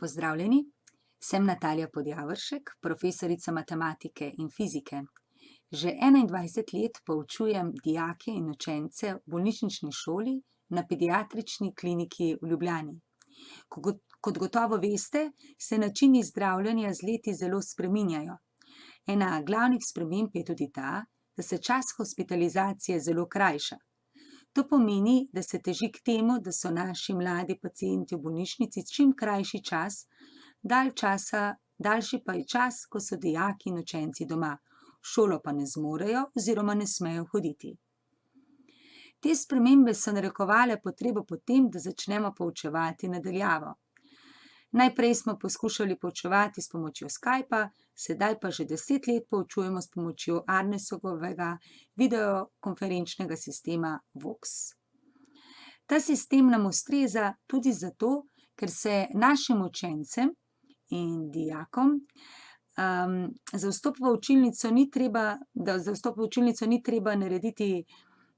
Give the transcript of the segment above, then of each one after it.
Pozdravljeni, sem Natalija Podjavoršek, profesorica matematike in fizike. Že 21 let poučujem dijake in učence v bolnišnični šoli na pediatrični kliniki v Ljubljani. Kot gotovo veste, se načini zdravljenja z leti zelo spreminjajo. Ena glavnih sprememb je tudi ta, da se čas hospitalizacije zelo krajša. To pomeni, da se teži k temu, da so naši mladi pacienti v bolnišnici čim krajši čas, daljši pa je čas, ko so dijaki in učenci doma, v šolo pa ne zmorejo oziroma ne smejo hoditi. Te spremembe so narekovale potrebo po tem, da začnemo poučevati na daljavo. Najprej smo poskušali poučevati s pomočjo Skypa, sedaj pa že 10 let poučujemo s pomočjo Arnesovega videokonferenčnega sistema Vox. Ta sistem nam ustreza tudi zato, ker se našim učencem in dijakom za vstop v učilnico ni treba narediti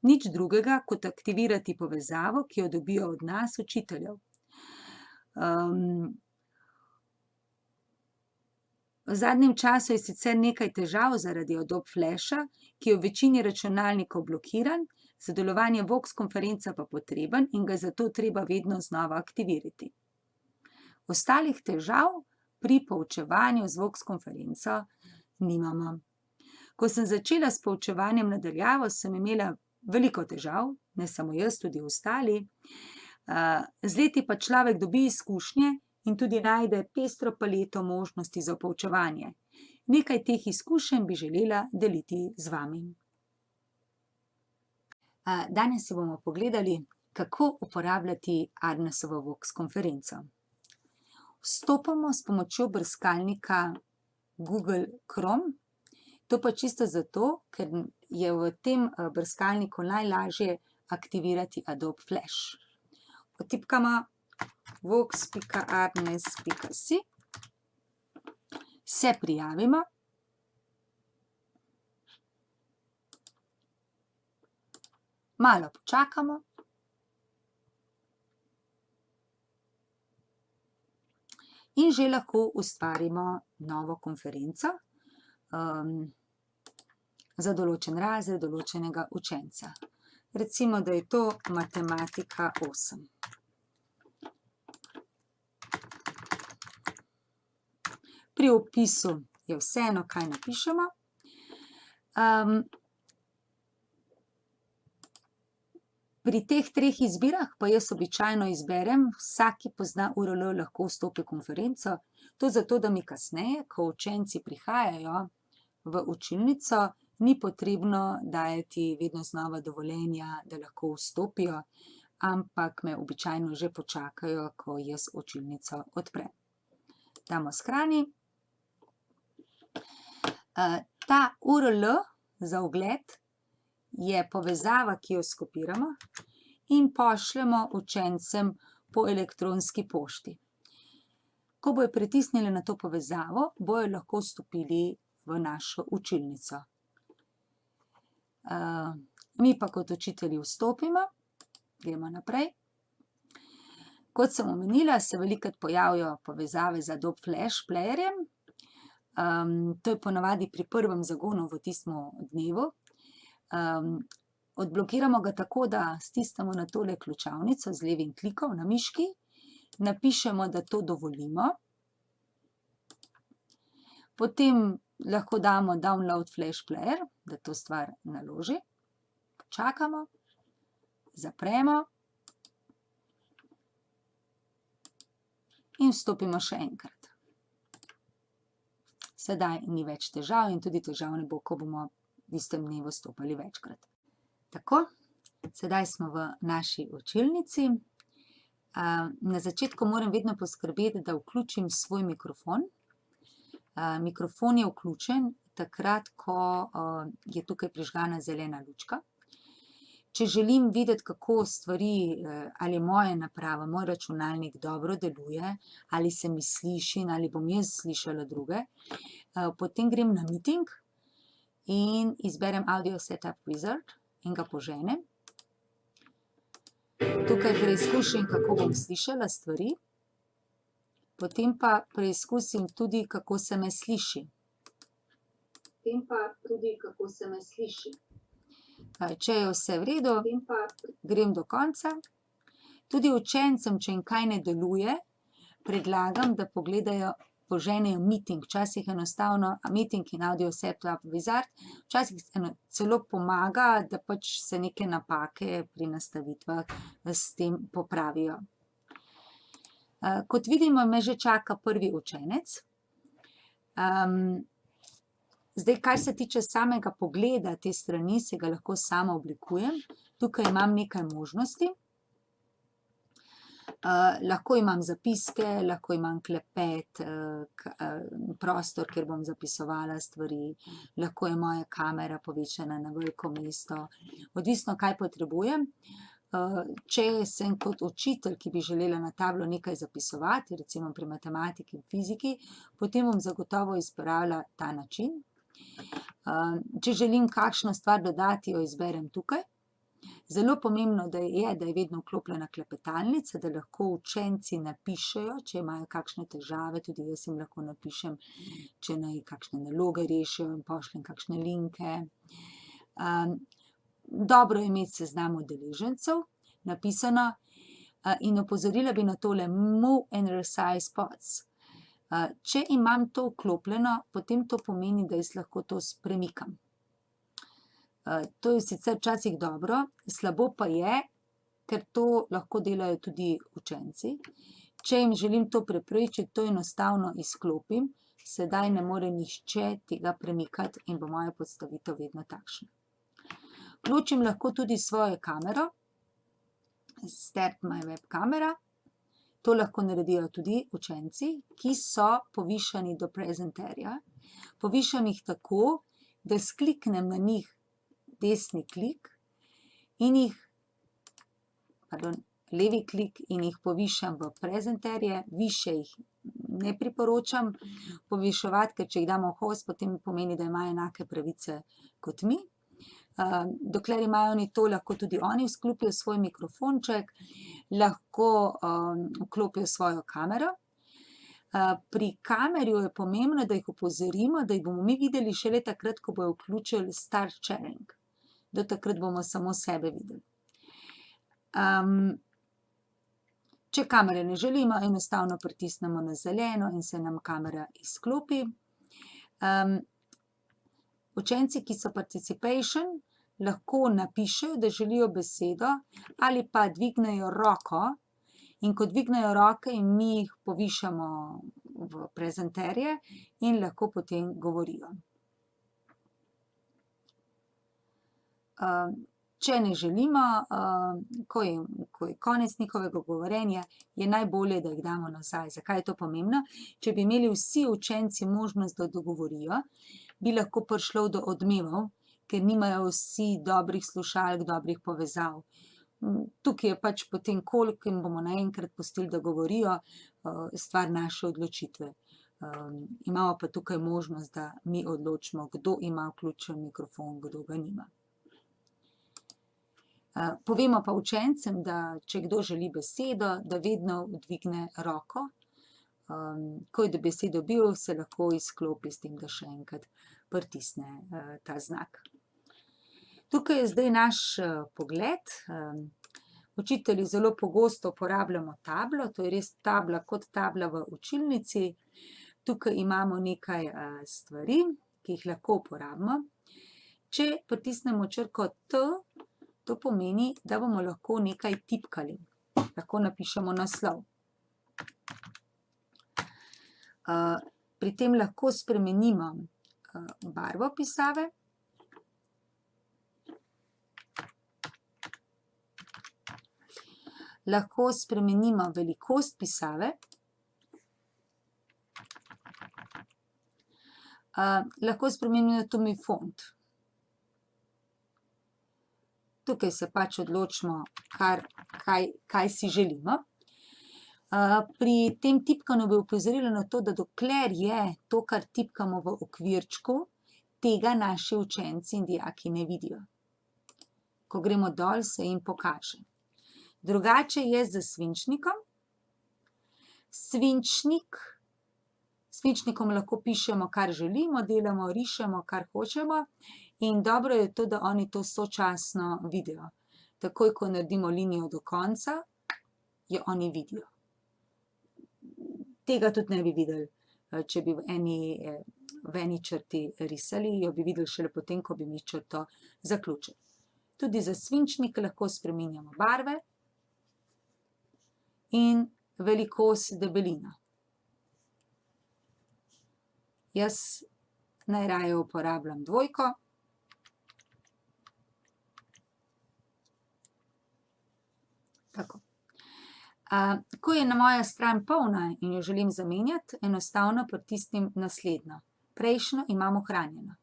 nič drugega, kot aktivirati povezavo, ki jo dobijo od nas, učiteljev. V zadnjem času je sicer nekaj težav zaradi Adobe Flasha, ki je v večini računalnikov blokiran, za delovanje Vox konferenca pa potreben in ga zato treba vedno znova aktivirati. Ostalih težav pri poučevanju z Vox konferenco nimamo. Ko sem začela s poučevanjem na daljavo, sem imela veliko težav, ne samo jaz, tudi ostali. Z leti pa človek dobi izkušnje in tudi najde pestro paleto možnosti za poučevanje. Nekaj teh izkušenj bi želela deliti z vami. Danes si bomo pogledali, kako uporabljati Arnesovo Vox konferenco. Vstopamo s pomočjo brskalnika Google Chrome. To pa čisto zato, ker je v tem brskalniku najlažje aktivirati Adobe Flash. Potipkamo vox.arnes.si, se prijavimo, malo počakamo in že lahko ustvarimo novo konferenco za določen razred, določenega učenca. Recimo, da je to matematika 8. Pri opisu je vseeno, kaj napišemo. Pri teh treh izbirah pa jaz običajno izberem, vsak, ki pozna URL, lahko vstopi v konferenco. To zato, da mi kasneje, ko učenci prihajajo v učilnico, ni potrebno dajati vedno znova dovoljenja, da lahko vstopijo, ampak me običajno že počakajo, ko jaz učilnico odprem. Damo shrani. Ta URL za ogled je povezava, ki jo skopiramo in pošljemo učencem po elektronski pošti. Ko bojo pritisnili na to povezavo, bojo lahko vstopili v našo učilnico. Mi pa kot učitelji vstopimo, gremo naprej. Kot sem omenila, se velikokrat pojavijo povezave z Adobe Flash playerjem. To je ponavadi pri prvem zagonu v tistem dnevu. Odblokiramo ga tako, da stisnemo na tole ključavnico z levim klikom na miški, napišemo, da to dovolimo. Potem lahko damo download flash player, da to stvar naloži. Počakamo, zapremo in vstopimo še enkrat. Sedaj ni več težav in tudi težav ne bo, ko bomo v istem dnevu vstopali večkrat. Tako, sedaj smo v naši učilnici. Na začetku moram vedno poskrbeti, da vključim svoj mikrofon. Mikrofon je vključen takrat, ko je tukaj prižgana zelena lučka. Če želim videti, kako stvari, ali moja naprava, moj računalnik dobro deluje, ali se mi sliši, ali bom jaz slišala druge, potem grem na meeting in izberem Audio Setup Wizard in ga poženem. Tukaj preizkušam, kako bom slišala stvari. Potem pa preizkusim tudi, kako se me sliši. Če je vse v redu, grem do konca. Tudi učencem, če jim kaj ne deluje, predlagam, da pogledajo, poženejo meeting. Včasih enostavno meeting in audio setup Wizard, včasih celo pomaga, da pač se neke napake pri nastavitvah s tem popravijo. Kot vidimo, me že čaka prvi učenec. Zdaj, kar se tiče samega pogleda te strani, se ga lahko sama oblikujem. Tukaj imam nekaj možnosti. Lahko imam zapiske, lahko imam klepet, prostor, kjer bom zapisovala stvari, lahko je moja kamera povečana na veliko mesto, odvisno, kaj potrebujem. Če sem kot učitelj, ki bi želela na tablo nekaj zapisovati, recimo pri matematiki in fiziki, potem bom zagotovo izbrala ta način. Če želim kakšno stvar dodati, jo izberem tukaj. Zelo pomembno je vedno vklopljena klepetalnica, da lahko učenci napišejo, če imajo kakšne težave, tudi jaz jim lahko napišem, če naj kakšne naloge rešijo in pošljem kakšne linke. Dobro je imeti seznam udeležencev napisano in opozorila bi na tole Move and Resize Pods. Če imam to vklopljeno, potem to pomeni, da jaz lahko to premikam. To je sicer včasih dobro, slabo pa je, ker to lahko delajo tudi učenci. Če jim želim to preprečiti, to enostavno izklopim, sedaj ne more nihče tega premikati in bo moja postavitev vedno takšna. Vključim lahko tudi svojo kamero, Start my web kamera. To lahko naredijo tudi učenci, ki so povišani do prezenterja. Povišam jih tako, da skliknem na njih desni klik in levi klik in jih povišam v prezenterje, višje jih ne priporočam poviševati, ker če jih damo v host, potem pomeni, da imajo enake pravice kot mi. Dokler imajo oni to, lahko tudi oni vklopijo svoj mikrofonček, lahko vklopijo svojo kamero. Pri kamerju je pomembno, da jih opozorimo, da jih bomo mi videli šele takrat, ko bojo vključili Start Sharing. Do takrat bomo samo sebe videli. Če kamere ne želimo, enostavno pritisnemo na zeleno in se nam kamera izklopi. Učenci, ki so participation, lahko napišejo, da želijo besedo ali pa dvignejo roko in ko dvignejo roke in mi jih povišamo v prezenterje in lahko potem govorijo. Če ne želimo, ko je konec njihovega govorjenja, je najbolje, da jih damo nazaj. Zakaj je to pomembno? Če bi imeli vsi učenci možnost, da dogovorijo, bi lahko prišlo do odmevov, ker nimajo vsi dobrih slušalk, dobrih povezav. Tukaj je pač potem, koliko jim bomo naenkrat pustili, da govorijo, stvar naše odločitve. Imamo pa tukaj možnost, da mi odločimo, kdo ima vključen mikrofon, kdo ga nima. Povemo pa učencem, da če kdo želi besedo, da vedno dvigne roko. Ko je besedo dobil, se lahko izklopi s tem, da še enkrat pritisne ta znak. Tukaj je zdaj naš pogled. Učitelji zelo pogosto uporabljamo tablo, to je res tabla kot tabla v učilnici. Tukaj imamo nekaj stvari, ki jih lahko uporabimo. Če pritisnemo črko T, to pomeni, da bomo lahko nekaj tipkali. Lahko napišemo naslov. Pri tem lahko spremenimo barvo pisave. Lahko spremenimo velikost pisave. Lahko spremenimo tudi font. Tukaj se pač odločimo, kaj si želimo. Pri tem tipkanju bi opozorila na to, da dokler je to, kar tipkamo v okvirčku, tega naši učenci in dijaki ne vidijo. Ko gremo dol, se jim pokaže. Drugače je z svinčnikom. svinčnik. S svinčnikom lahko pišemo, kar želimo, delamo, rišemo, kar hočemo. In dobro je to, da oni to sočasno vidijo. Takoj, ko naredimo linijo do konca, jo oni vidijo. Tega tudi ne bi videli, če bi v eni črti risali, jo bi videli šele potem, ko bi mi črto zaključili. Tudi za svinčnik lahko spreminjamo barve in velikost, debelino. Jaz najraje uporabljam 2. Tako. Ko je moja stran polna in jo želim zamenjati, enostavno pritisnem naslednjo. Prejšnjo imam ohranjeno.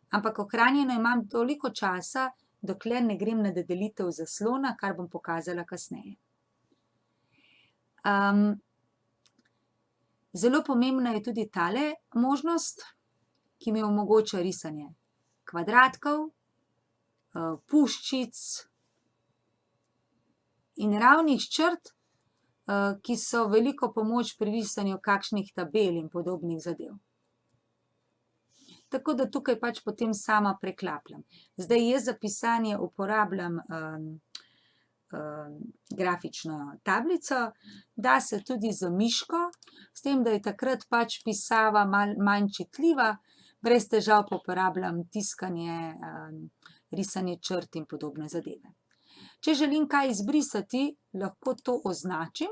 Ampak ohranjeno imam toliko časa, dokler ne grem na dodelitev zaslona, kar bom pokazala kasneje. Zelo pomembna je tudi tale možnost, ki mi omogoča risanje kvadratkov, puščic in ravnih črt, ki so veliko pomoč pri risanju kakšnih tabel in podobnih zadev. Tako da tukaj pač potem sama preklapljam. Zdaj jaz za pisanje uporabljam grafično tablico, da se tudi z miško, s tem, da je takrat pač pisava manj čitljiva, brez težav pa uporabljam tiskanje, risanje črt in podobne zadeve. Če želim kaj izbrisati, lahko to označim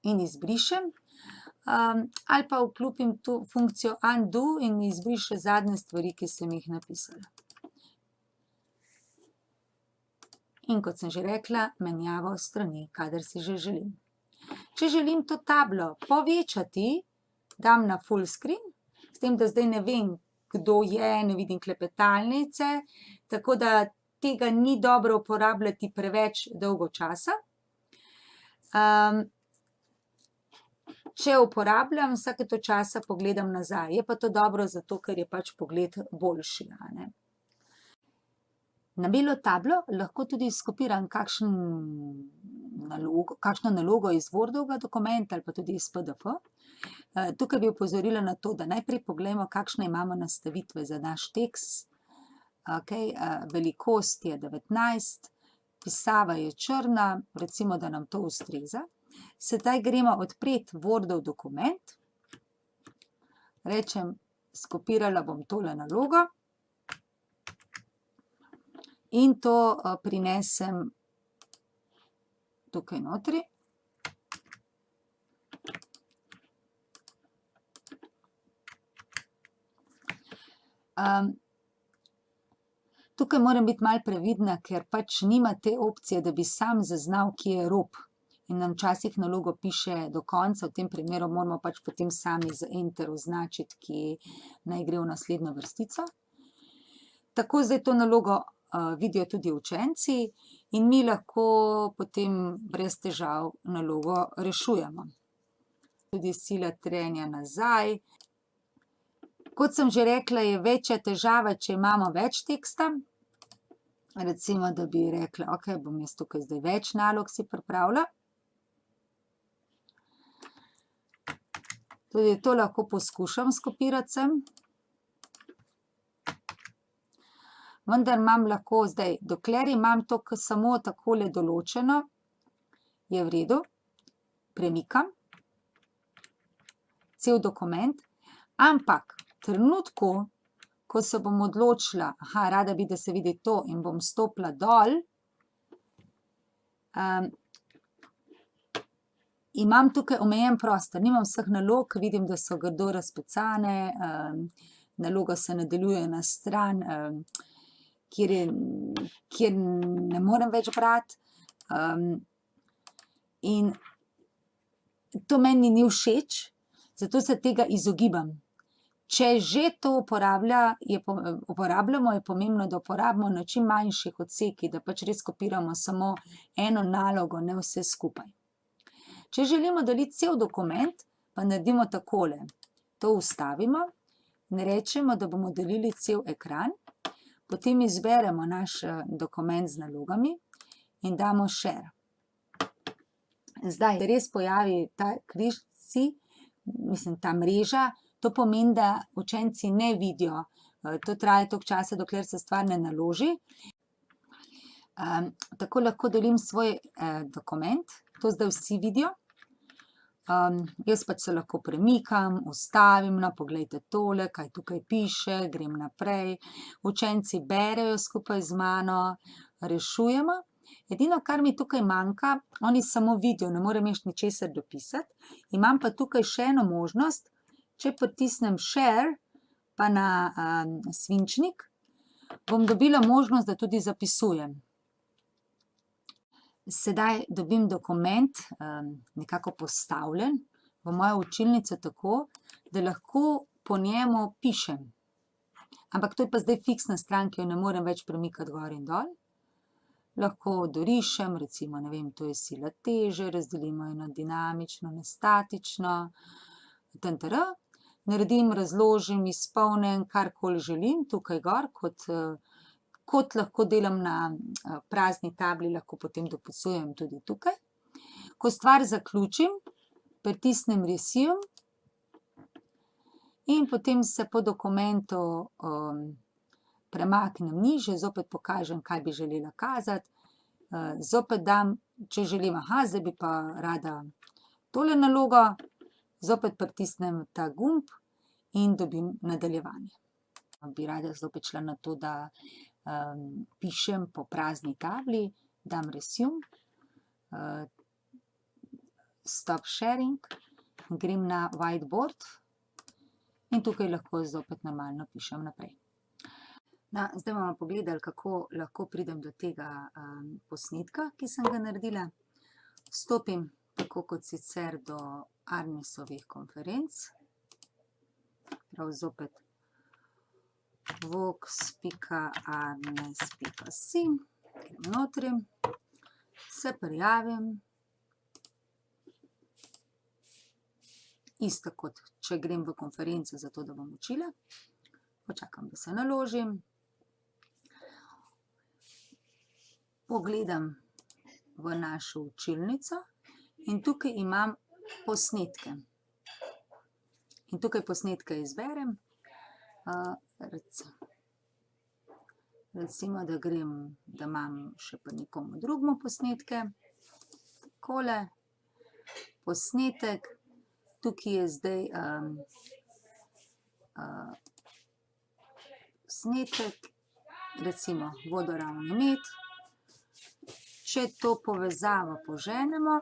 in izbrišem, ali pa vklopim to funkcijo undo in mi izbriše zadnje stvari, ki sem jih napisala. In kot sem že rekla, menjavo strani, kadar si že želim. Če želim to tablo povečati, dam na full screen, s tem, da zdaj ne vem, kdo je, ne vidim klepetalnice, tako da tega ni dobro uporabljati preveč dolgo časa. Če uporabljam, vsake to časa pogledam nazaj. Je pa to dobro zato, ker je pač pogled boljši, a ne. Na belo tablo lahko tudi skopiram kakšno nalogo iz Wordovega dokumenta ali pa tudi iz PDF. Tukaj bi opozorila na to, da najprej poglejmo, kakšne imamo nastavitve za naš tekst. Velikost je 19, pisava je črna, recimo, da nam to ustreza. Sedaj gremo odpreti Wordov dokument. Rečem, skopirala bom tole nalogo. In to prinesem tukaj notri. Tukaj moram biti malo previdna, ker pač nima te opcije, da bi sam zaznal, kje je rob. In nam včasih nalogo piše do konca, v tem primeru moramo pač potem sami z enter označiti, kje naj gre v naslednjo vrstico. Tako zdaj to nalogo vidijo tudi učenci in mi lahko potem brez težav nalogo rešujemo. Tudi sila trenja nazaj. Kot sem že rekla, je večja težava, če imamo več teksta. Recimo, da bi rekla, ok, bom jaz tukaj zdaj več nalog si pripravila. Tudi to lahko poskušam skopirati sem. Vendar imam lahko zdaj, dokler imam to samo takole določeno, je v redu, premikam cel dokument, ampak v trenutku, ko se bom odločila, rada bi, da se vidi to in bom stopila dol, imam tukaj omejen prostor, nimam vseh nalog, vidim, da so grdo razpecane, naloga se nadaljuje na stran, kjer ne morem več brati, in to meni ni všeč, zato se tega izogibam. Če že to uporabljamo, je pomembno, da uporabimo na čim manjših odsekih, da pač res kopiramo samo eno nalogo, ne vse skupaj. Če želimo deliti cel dokument, pa naredimo takole. To ustavimo in rečemo, da bomo delili cel ekran. Potem izberemo naš dokument z nalogami in damo share. Zdaj res pojavi ta križci, mislim, ta mreža, to pomeni, da učenci ne vidijo. To traja toliko časa, dokler se stvar ne naloži. Tako lahko delim svoj dokument, to zdaj vsi vidijo. Jaz pač se lahko premikam, ustavim, no, poglejte tole, kaj tukaj piše, grem naprej. Učenci berejo skupaj z mano, rešujemo. Edino, kar mi tukaj manjka, oni samo vidijo, ne morem jaz ničesar dopisati. Imam pa tukaj še eno možnost, če pritisnem share, pa na svinčnik, bom dobila možnost, da tudi zapisujem. Sedaj dobim dokument nekako postavljen v mojo učilnico tako, da lahko po njemu pišem. Ampak to je pa zdaj fiksna stran, ki jo ne morem več premikati gor in dol. Lahko dorišem, recimo, ne vem, to je sila teže, razdelimo jo na dinamično, na statično, tantr. Naredim, razložim, izpolnim, karkoli želim, tukaj gor, kot lahko delam na prazni tabli, lahko potem dopisujem tudi tukaj. Ko stvar zaključim, pritisnem resume in potem se po dokumentu premaknem nižje, zopet pokažem, kaj bi želela kazati. Zopet dam, če želim, zdaj bi pa rada tole nalogo, zopet pritisnem ta gumb in dobim nadaljevanje. Bi rada zopet šla na to, da pišem po prazni tabli, dam resume, stop sharing, grem na whiteboard in tukaj lahko zopet normalno pišem naprej. No, zdaj bomo pogledali, kako lahko pridem do tega posnetka, ki sem ga naredila. Vstopim tako kot sicer do Arnesovih konferenc, prav zopet vox.arnes.si, grem notri, se prijavim, isto kot če grem v konferenco, zato da bom učila, počakam, da se naložim, pogledam v našo učilnico in tukaj imam posnetke. In tukaj posnetke izberem, recimo, da grem, da imam še pa nekomu drugemu posnetke, takole, posnetek, tukaj je zdaj posnetek, recimo vodoravni met, če to povezavo poženemo,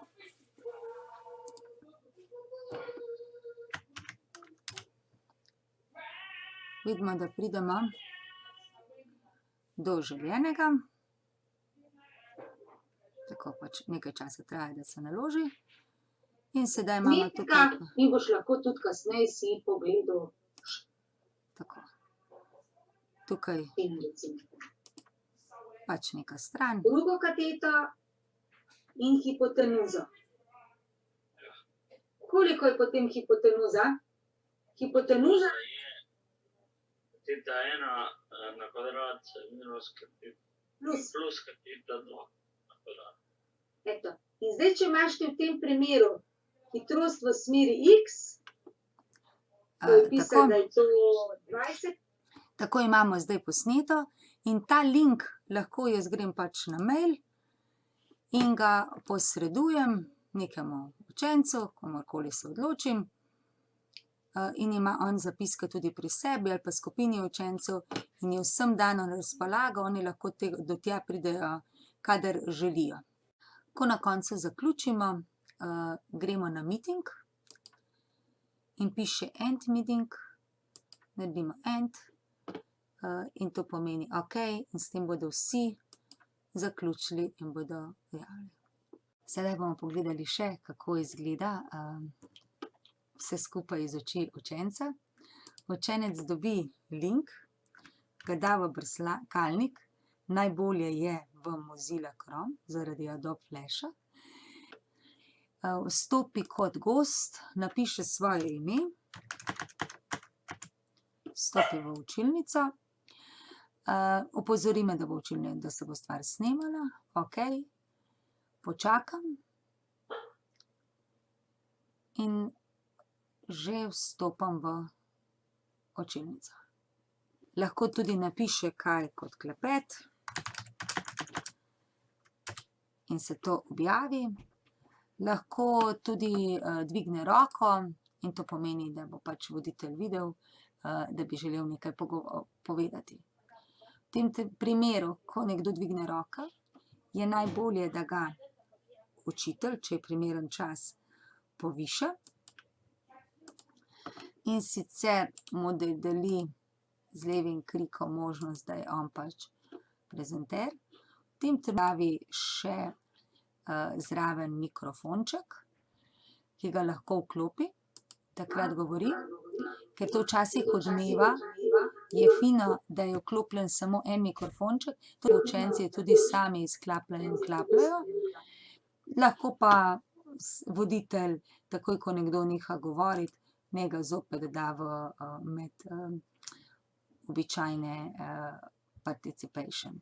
vidimo, da pridemo do željenega. Tako pač nekaj časa traja, da se naloži. In sedaj imamo tukaj... In boš lahko tudi kasneje si pogledal. Tako. Tukaj pač neka stran. Drugo kateto in hipotenuzo. Koliko je potem hipotenuza? Hipotenuza kateta 1 na kvadrat minus plus kateta 2 na kvadrat. Eto. In zdaj, če imaš ti v tem primeru hitrost v smeri x, to je pisano, da je to 20. Tako imamo zdaj posneto in ta link lahko jaz grem pač na mail in ga posredujem nekemu učencu, komorkoli se odločim, in ima on zapiske tudi pri sebi ali pa skupini učencev in je vsem dano na razpolago, oni lahko do tja pridejo, kadar želijo. Ko na koncu zaključimo, gremo na meeting in piše end meeting, naredimo end in to pomeni ok in s tem bodo vsi zaključili in bodo javili. Sedaj bomo pogledali še, kako izgleda vse skupaj iz oči učenca. Učenec dobi link, ga da v brskalnik, najbolje je v Mozilla Chrome zaradi Adobe Flasha. Vstopi kot gost, napiše svoje ime, vstopi v učilnico, opozori me, da se bo stvar snemala, ok, počakam, in že vstopam v učilnico. Lahko tudi napiše kaj kot klepet in se to objavi. Lahko tudi dvigne roko in to pomeni, da bo pač voditelj videl, da bi želel nekaj povedati. V tem primeru, ko nekdo dvigne roko, je najbolje, da ga učitelj, če je primeren čas, poviša in sicer mu dodeli z levim krikom možnost, da je on pač prezenter. V tem trenutku še zraven mikrofonček, ki ga lahko vklopi, takrat govori, ker to včasih odmeva, je fino, da je vklopljen samo en mikrofonček, tudi učenci tudi sami izklapljajo in vklapljajo. Lahko pa voditelj, takoj ko nekdo neha govoriti, naj ga zopet da med običajne participation.